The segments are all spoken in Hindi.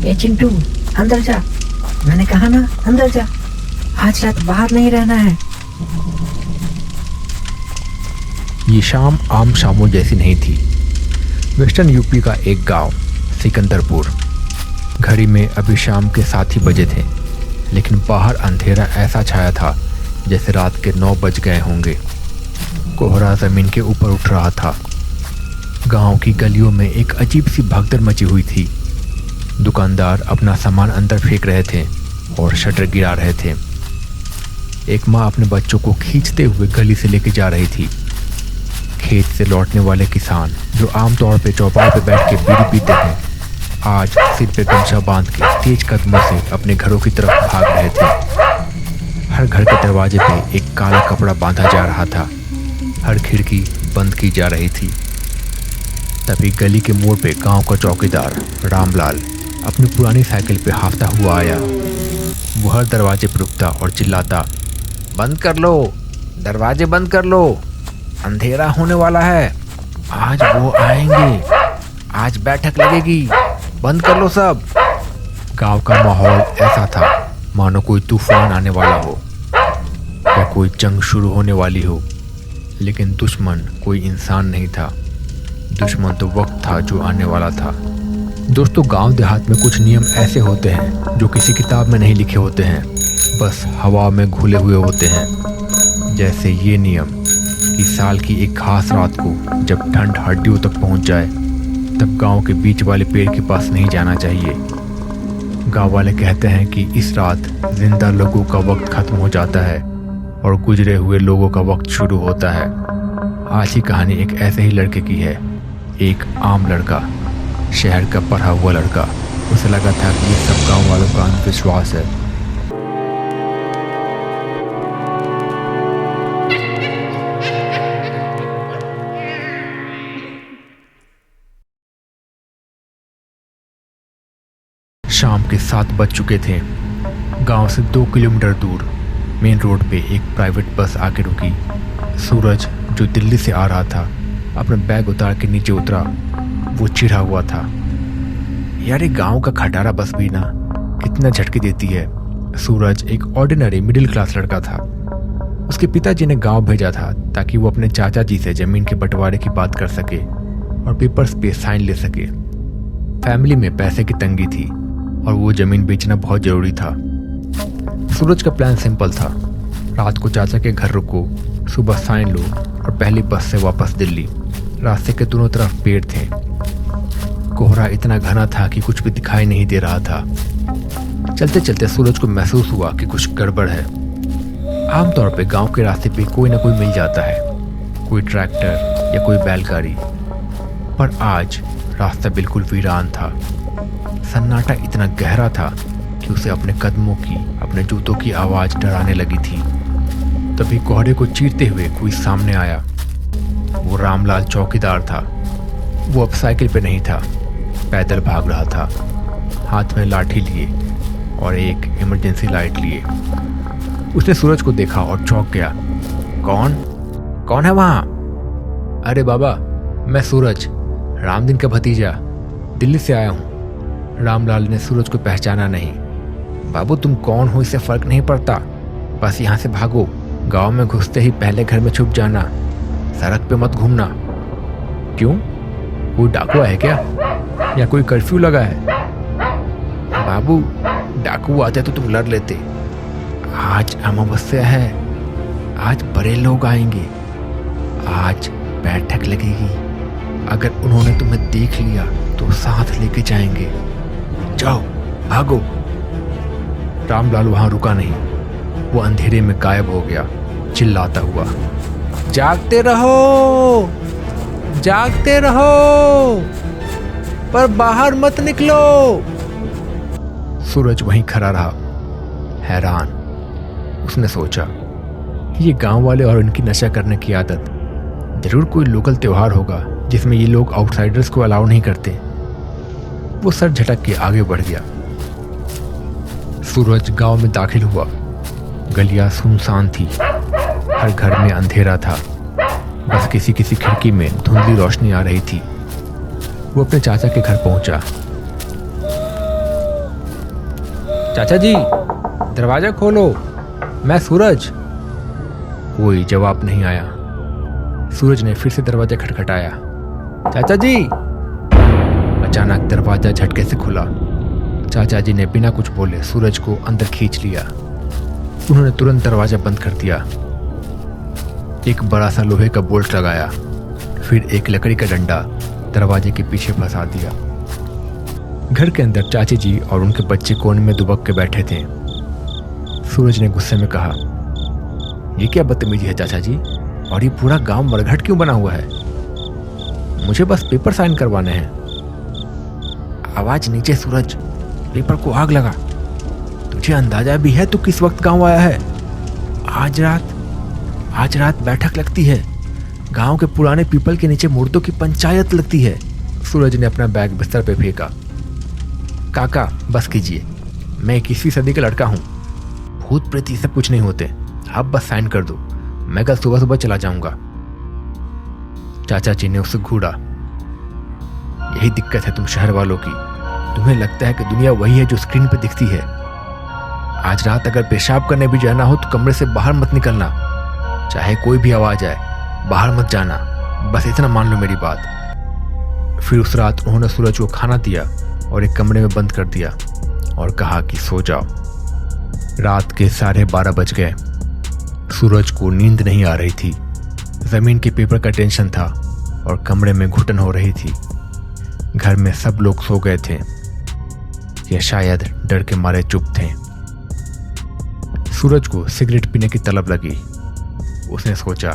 ए चिंटू, अंदर जा। मैंने कहा ना अंदर जा, आज रात बाहर नहीं रहना है। ये शाम आम शामों जैसी नहीं थी। वेस्टर्न यूपी का एक गांव सिकंदरपुर। घड़ी में अभी शाम के 7 ही बजे थे, लेकिन बाहर अंधेरा ऐसा छाया था जैसे रात के 9 बज गए होंगे। कोहरा जमीन के ऊपर उठ रहा था। गांव की गलियों में एक अजीब सी भगदड़ मची हुई थी। दुकानदार अपना सामान अंदर फेंक रहे थे और शटर गिरा रहे थे। एक माँ अपने बच्चों को खींचते हुए गली से लेके जा रही थी। खेत से लौटने वाले किसान, जो आमतौर पे चौपाल पे बैठ के बीड़ी पीते हैं, आज सिर पे गमछा बांध के तेज कदमों से अपने घरों की तरफ भाग रहे थे। हर घर के दरवाजे पे एक काला कपड़ा बांधा जा रहा था। हर खिड़की बंद की जा रही थी। तभी गली के मोड़ पे गांव का चौकीदार रामलाल अपनी पुरानी साइकिल पे हाफता हुआ आया। वो हर दरवाजे पर रुकता और चिल्लाता, बंद कर लो, दरवाजे बंद कर लो, अंधेरा होने वाला है, आज वो आएंगे, आज बैठक लगेगी, बंद कर लो सब। गांव का माहौल ऐसा था मानो कोई तूफान आने वाला हो या कोई जंग शुरू होने वाली हो। लेकिन दुश्मन कोई इंसान नहीं था, दुश्मन तो वक्त था जो आने वाला था। दोस्तों, गांव देहात में कुछ नियम ऐसे होते हैं जो किसी किताब में नहीं लिखे होते हैं, बस हवा में घुले हुए होते हैं। जैसे ये नियम कि साल की एक खास रात को जब ठंड हड्डियों तक पहुंच जाए, तब गांव के बीच वाले पेड़ के पास नहीं जाना चाहिए। गांव वाले कहते हैं कि इस रात जिंदा लोगों का वक्त खत्म हो जाता है और गुजरे हुए लोगों का वक्त शुरू होता है। आज की कहानी एक ऐसे ही लड़के की है। एक आम लड़का, शहर का पढ़ा हुआ लड़का। उसे लगा था कि ये सब गांव वालों का अंधविश्वास है। शाम के 7 बज चुके थे। गांव से 2 किलोमीटर दूर मेन रोड पे एक प्राइवेट बस आके रुकी। सूरज, जो दिल्ली से आ रहा था, अपना बैग उतार के नीचे उतरा। वो चिढ़ा हुआ था, यार ये गांव का खटारा बस भी ना कितना झटके देती है। सूरज एक ऑर्डिनरी मिडिल क्लास लड़का था। उसके पिताजी ने गांव भेजा था ताकि वो अपने चाचा जी से जमीन के बंटवारे की बात कर सके और पेपर्स पे साइन ले सके। फैमिली में पैसे की तंगी थी और वो जमीन बेचना बहुत जरूरी था। सूरज का प्लान सिंपल था, रात को चाचा के घर रुको, सुबह साइन लो और पहली बस से वापस दिल्ली। रास्ते के दोनों तरफ पेड़ थे। कोहरा इतना घना था कि कुछ भी दिखाई नहीं दे रहा था। चलते चलते सूरज को महसूस हुआ कि कुछ गड़बड़ है। आमतौर पे गांव के रास्ते पे कोई ना कोई मिल जाता है, कोई ट्रैक्टर या कोई बैलगाड़ी, पर आज रास्ता बिल्कुल वीरान था। सन्नाटा इतना गहरा था कि उसे अपने कदमों की, अपने जूतों की आवाज डराने लगी थी। तभी कोहरे को चीरते हुए कोई सामने आया। वो रामलाल चौकीदार था। वो अब साइकिल पे नहीं था, पैदल भाग रहा था, हाथ में लाठी लिए और एक इमरजेंसी लाइट लिए। उसने सूरज को देखा और चौंक गया। कौन है वहाँ? अरे बाबा, मैं सूरज, रामदीन का भतीजा, दिल्ली से आया हूँ। रामलाल ने सूरज को पहचाना नहीं। बाबू, तुम कौन हो इससे फर्क नहीं पड़ता, बस यहाँ से भागो। गांव में घुसते ही पहले घर में छुप जाना, सड़क पे मत घूमना। क्यों, कोई डाकू है क्या या कोई कर्फ्यू लगा है? बाबू, डाकू आते तो तुम लड़ लेते। आज अमावस्या है, आज बड़े लोग आएंगे, आज बैठक लगेगी। अगर उन्होंने तुम्हें देख लिया तो साथ लेके जाएंगे। जाओ, भागो। रामलाल वहां रुका नहीं, वो अंधेरे में गायब हो गया, चिल्लाता हुआ, जागते रहो, जागते रहो, पर बाहर मत निकलो। सूरज वहीं खड़ा रहा, हैरान। उसने सोचा, ये गांव वाले और इनकी नशा करने की आदत, जरूर कोई लोकल त्योहार होगा जिसमें ये लोग आउटसाइडर्स को अलाउ नहीं करते। वो सर झटक के आगे बढ़ गया। सूरज गांव में दाखिल हुआ। गलियां सुनसान थी, हर घर में अंधेरा था, बस किसी किसी खिड़की में धुंधली रोशनी आ रही थी। वो अपने चाचा के घर पहुंचा। चाचा जी, दरवाजा खोलो, मैं सूरज। कोई जवाब नहीं आया। सूरज ने फिर से दरवाजा खटखटाया। चाचा जी। अचानक दरवाजा झटके से खुला। चाचा जी ने बिना कुछ बोले सूरज को अंदर खींच लिया। उन्होंने तुरंत दरवाजा बंद कर दिया। एक बड़ा सा लोहे का बोल्ट लगाया, फिर एक लकड़ी का डंडा दरवाजे के पीछे फंसा दिया। घर के अंदर चाची जी और उनके बच्चे कोने में दुबक के बैठे थे। सूरज ने गुस्से में कहा, ये क्या बदतमीजी है चाचा जी, और ये पूरा गांव मरघट क्यों बना हुआ है? मुझे बस पेपर साइन करवाने हैं। आवाज नीचे सूरज, पेपर को आग लगा। तुझे अंदाजा भी है तू किस वक्त गांव आया है? आज रात बैठक लगती है। गांव के पुराने पीपल के नीचे मुर्दों की पंचायत लगती है। सूरज ने अपना बैग बिस्तर पे फेंका। काका बस कीजिए, मैं 21वीं सदी का लड़का हूँ। भूत प्रेत सब कुछ नहीं होते, आप बस साइन कर दो, मैं कल सुबह सुबह चला जाऊंगा। चाचा जी ने उसे घूरा। यही दिक्कत है तुम शहर वालों की, तुम्हें लगता है कि दुनिया वही है जो स्क्रीन पे दिखती है। आज रात अगर पेशाब करने भी जाना हो तो कमरे से बाहर मत निकलना, चाहे कोई भी आवाज आए बाहर मत जाना, बस इतना मान लो मेरी बात। फिर उस रात उन्होंने सूरज को खाना दिया और एक कमरे में बंद कर दिया और कहा कि सो जाओ। रात के 12:30 बज गए। सूरज को नींद नहीं आ रही थी, जमीन के पेपर का टेंशन था और कमरे में घुटन हो रही थी। घर में सब लोग सो गए थे या शायद डर के मारे चुप थे। सूरज को सिगरेट पीने की तलब लगी। उसने सोचा,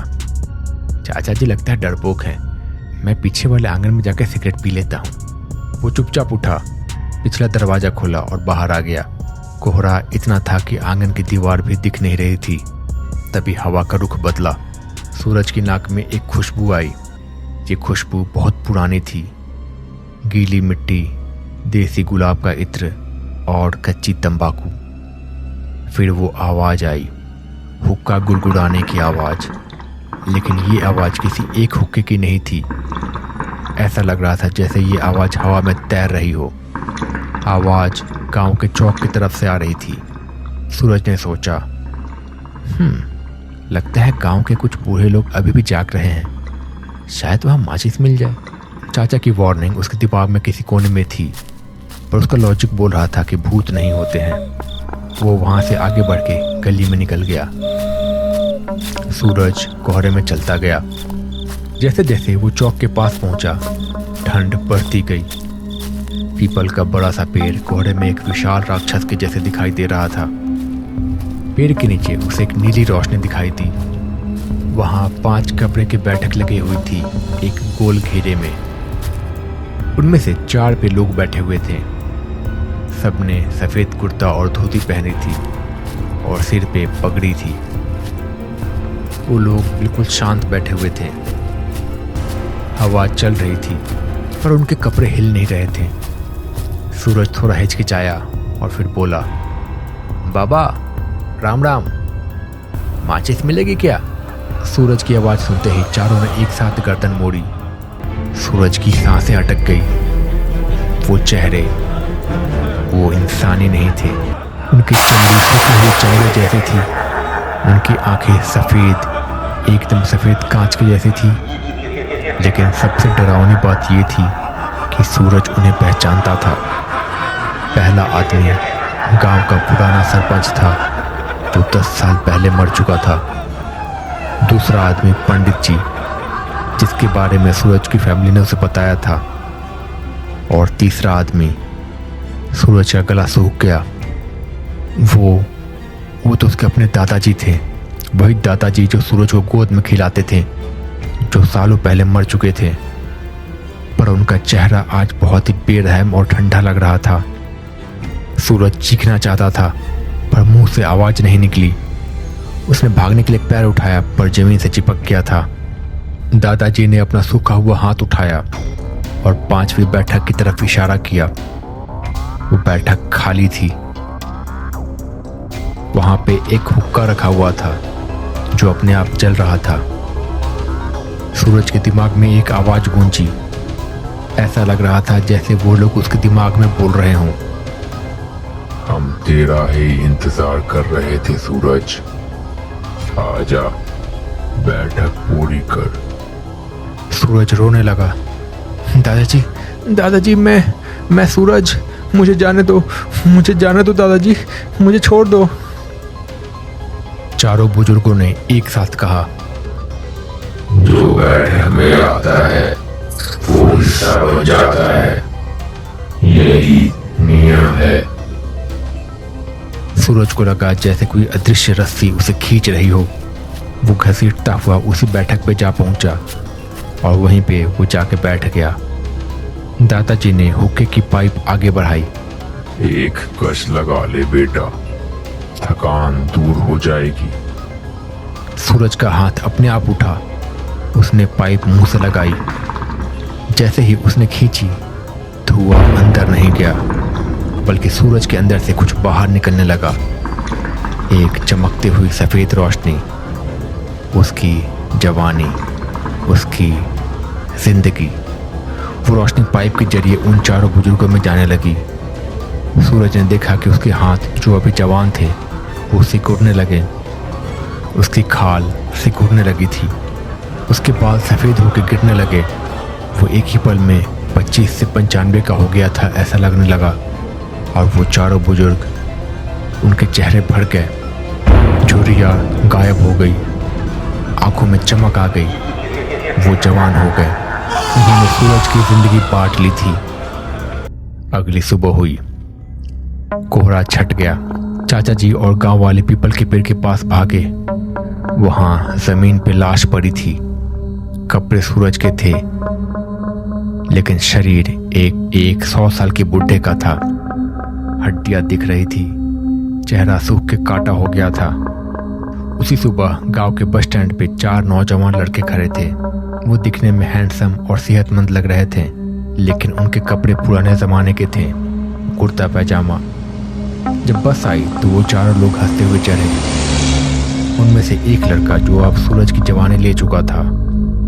चाचा जी लगता है डरपोक हैं, मैं पीछे वाले आंगन में जाकर सिगरेट पी लेता हूँ। वो चुपचाप उठा, पिछला दरवाजा खोला और बाहर आ गया। कोहरा इतना था कि आंगन की दीवार भी दिख नहीं रही थी। तभी हवा का रुख बदला। सूरज की नाक में एक खुशबू आई। ये खुशबू बहुत पुरानी थी, गीली मिट्टी, देसी गुलाब का इत्र और कच्ची तंबाकू। फिर वो आवाज आई, हुक्का गुड़गुड़ाने की आवाज। लेकिन ये आवाज किसी एक हुक्के की नहीं थी। ऐसा लग रहा था जैसे ये आवाज हवा में तैर रही हो। आवाज गांव के चौक की तरफ से आ रही थी। सूरज ने सोचा, लगता है गांव के कुछ बूढ़े लोग अभी भी जाग रहे हैं, शायद वहां माचिस मिल जाए। चाचा की वार्निंग उसके दिमाग में किसी कोने में थी, पर उसका लॉजिक बोल रहा था कि भूत नहीं होते हैं। वो वहां से आगे बढ़ के गली में निकल गया। सूरज कोहरे में चलता गया। जैसे जैसे वो चौक के पास पहुंचा, ठंड बढ़ती गई। पीपल का बड़ा सा पेड़ कोहरे में एक विशाल राक्षस के जैसे दिखाई दे रहा था। पेड़ के नीचे उसे एक नीली रोशनी दिखाई दी। वहां 5 कमरे की बैठक लगी हुई थी, एक गोल घेरे में। उनमें से 4 पे लोग बैठे हुए थे। सबने सफेद कुर्ता और धोती पहनी थी और सिर पे पगड़ी थी। वो लोग बिल्कुल शांत बैठे हुए थे। हवा चल रही थी पर उनके कपड़े हिल नहीं रहे थे। सूरज थोड़ा हिचकिचाया और फिर बोला, बाबा राम राम, माचिस मिलेगी क्या? सूरज की आवाज सुनते ही चारों ने एक साथ गर्दन मोड़ी। सूरज की सांसें अटक गई। वो चेहरे वो इंसानी नहीं थे। उनकी चमड़ी सूखी हुई चमड़े जैसी थी। उनकी आंखें सफेद, एकदम सफेद कांच की जैसी थी। लेकिन सबसे डरावनी बात यह थी कि सूरज उन्हें पहचानता था। पहला आदमी गांव का पुराना सरपंच था जो 10 साल पहले मर चुका था। दूसरा आदमी पंडित जी, जिसके बारे में सूरज की फैमिली ने उसे बताया था। और तीसरा आदमी, सूरज का गला सूख गया। वो तो उसके अपने दादाजी थे। वही दादाजी जो सूरज को गोद में खिलाते थे, जो सालों पहले मर चुके थे। पर उनका चेहरा आज बहुत ही बेरहम और ठंडा लग रहा था। सूरज चीखना चाहता था पर मुंह से आवाज नहीं निकली। उसने भागने के लिए पैर उठाया पर जमीन से चिपक गया था। दादाजी ने अपना सूखा हुआ हाथ उठाया और 5वीं बैठक की तरफ इशारा किया। वो बैठक खाली थी। वहां पे एक हुक्का रखा हुआ था जो अपने आप जल रहा था। सूरज के दिमाग में एक आवाज गूंजी। ऐसा लग रहा था जैसे वो लोग उसके दिमाग में बोल रहे हों, हम तेरा ही इंतजार कर रहे थे सूरज। आजा, बैठक पूरी कर। सूरज रोने लगा। दादाजी, दादाजी, मैं सूरज, मुझे जाने दो दादाजी, मुझे छोड़ दो। चारों बुजुर्गों ने एक साथ कहा, जो बैठक में आता है वो हिस्सा बन जाता है, यही नियम है। सूरज को लगा जैसे कोई अदृश्य रस्सी उसे खींच रही हो। वो घसीटता हुआ उसी बैठक पे जा पहुंचा और वहीं पे वो जाके बैठ गया। दादाजी ने हुक्के की पाइप आगे बढ़ाई। एक कश लगा ले बेटा, थकान दूर हो जाएगी। सूरज का हाथ अपने आप उठा। उसने पाइप मुंह से लगाई। जैसे ही उसने खींची, धुआं अंदर नहीं गया, बल्कि सूरज के अंदर से कुछ बाहर निकलने लगा। एक चमकती हुई सफ़ेद रोशनी, उसकी जवानी, उसकी जिंदगी। वो रोशनी पाइप के जरिए उन चारों बुजुर्गों में जाने लगी। सूरज ने देखा कि उसके हाथ जो अभी जवान थे वो सिकुड़ने लगे। उसकी खाल सिकुड़ने लगी थी। उसके बाल सफ़ेद होकर गिरने लगे। वो एक ही पल में 25 से 95 का हो गया था, ऐसा लगने लगा। और वो चारों बुजुर्ग, उनके चेहरे भर गए। झुर्रियाँ गायब हो गई, आंखों में चमक आ गई। वो जवान हो गए। उन्होंने सूरज की जिंदगी बांट ली थी। अगली सुबह हुई। कोहरा छट गया। चाचा जी और गांव वाले पीपल के पेड़ के पास भागे। वहां जमीन पे लाश पड़ी थी। कपड़े सूरज के थे, लेकिन शरीर एक 100 साल के बुढ़े का था। हड्डियां दिख रही थी। चेहरा सूख के काटा हो गया था। उसी सुबह गांव के बस स्टैंड पे 4 नौजवान लड़के खड़े थे। वो दिखने में हैंडसम और सेहतमंद लग रहे थे, लेकिन उनके कपड़े पुराने जमाने के थे, कुर्ता पैजामा। जब बस आई तो वो चारों लोग हंसते हुए चढ़े। उनमें से एक लड़का, जो अब सूरज की जवानी ले चुका था,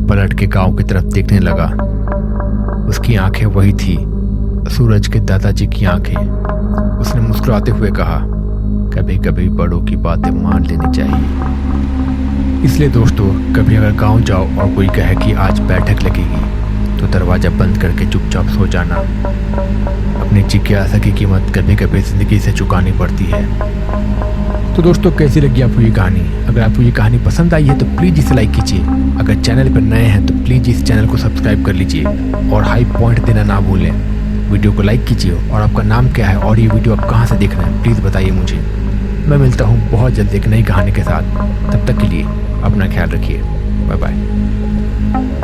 पलट के गांव की तरफ देखने लगा। उसकी आंखें वही थी, सूरज के दादाजी की आंखें। उसने मुस्कुराते हुए कहा, कभी कभी बड़ों की बातें मान लेनी चाहिए। इसलिए दोस्तों, कभी अगर गांव जाओ और कोई कहे कि आज बैठक लगेगी, तो दरवाज़ा बंद करके चुपचाप सो जाना। अपनी जिज्ञासा की कीमत कभी कभी ज़िंदगी से चुकानी पड़ती है। तो दोस्तों, कैसी लगी आपको ये कहानी? अगर आपको ये कहानी पसंद आई है तो प्लीज़ इसे लाइक कीजिए। अगर चैनल पर नए हैं तो प्लीज़ इस चैनल को सब्सक्राइब कर लीजिए और हाई पॉइंट देना ना भूलें। वीडियो को लाइक कीजिए। और आपका नाम क्या है और ये वीडियो आप कहाँ से देख रहे हैं, प्लीज़ बताइए मुझे। मैं मिलता हूँ बहुत जल्द एक नई कहानी के साथ। तब तक के लिए अपना ख्याल रखिए। Bye bye.